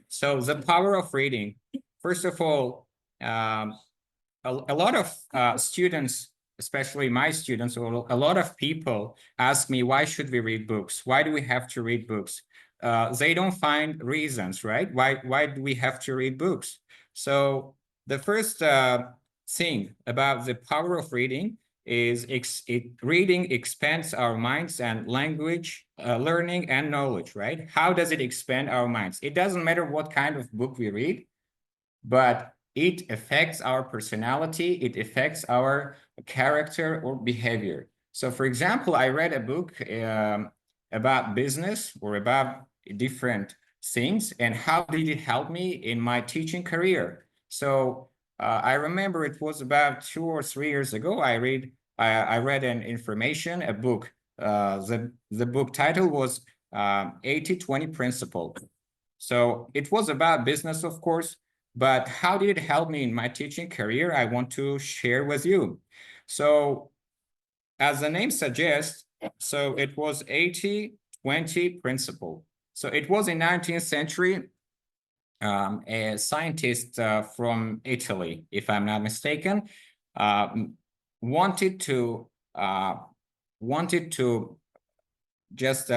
So the power of reading. First of all, a lot of students, especially my students, or a lot of people ask me, why should we read books? Why do we have to read books? They don't find reasons, right? Why do we have to read books? So the first thing about the power of reading is reading expands our minds and language learning and knowledge, right? How does it expand our minds? It doesn't matter what kind of book we read, but it affects our personality, it affects our character or behavior. So for example, I read a book about business or about different things, and how did it help me in my teaching career? So I remember it was about 2 or 3 years ago. I read a book. The book title was 80-20 Principle. So it was about business, of course, but how did it help me in my teaching career? I want to share with you. So as the name suggests, so it was 80-20 Principle. So it was in 19th century. A scientist from Italy, if I'm not mistaken, wanted to just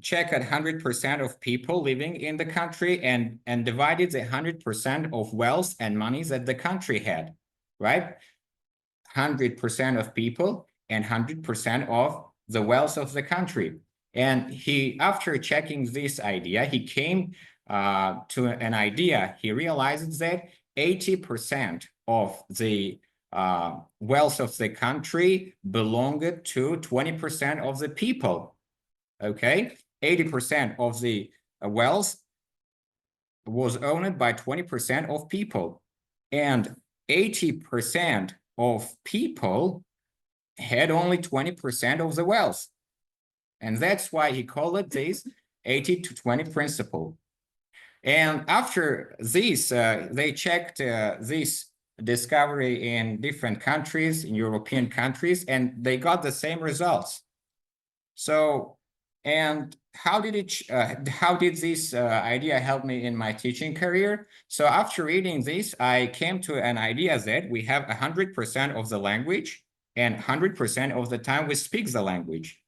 check 100% of people living in the country and divided the 100% of wealth and money that the country had, right? 100% of people and 100% of the wealth of the country. And he, after checking this idea, he came to an idea. He realized that 80% of the wealth of the country belonged to 20% of the people. Okay, 80% of the wealth was owned by 20% of people, and 80% of people had only 20% of the wealth. And that's why he called it this 80-20 principle. And after this, they checked this discovery in different countries, in European countries, and they got the same results. So, and how did this idea help me in my teaching career? So after reading this, I came to an idea that we have 100% of the language, and 100% of the time we speak the language,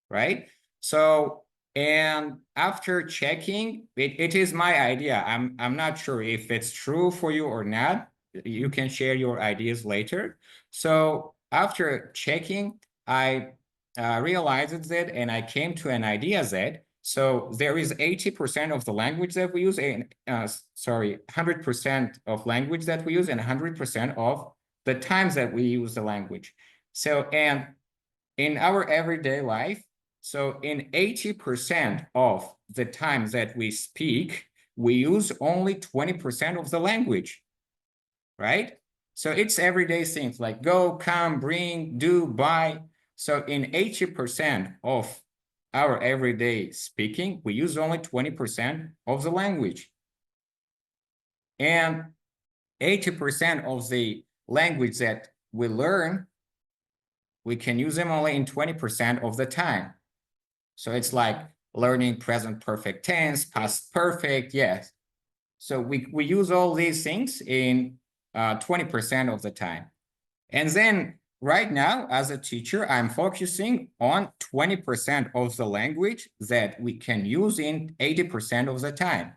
right? So, and after checking, it is my idea. I'm not sure if it's true for you or not. You can share your ideas later. So after checking, I realized that, and I came to an idea that, so there is 80% of the language that we use, and 100% of language that we use, and 100% of the times that we use the language. So, and in our everyday life, so in 80% of the times that we speak, we use only 20% of the language, right? So it's everyday things like go, come, bring, do, buy. So in 80% of our everyday speaking, we use only 20% of the language. And 80% of the language that we learn, we can use them only in 20% of the time. So it's like learning present perfect tense, past perfect, yes. So we use all these things in 20% of the time. And then right now, as a teacher, I'm focusing on 20% of the language that we can use in 80% of the time.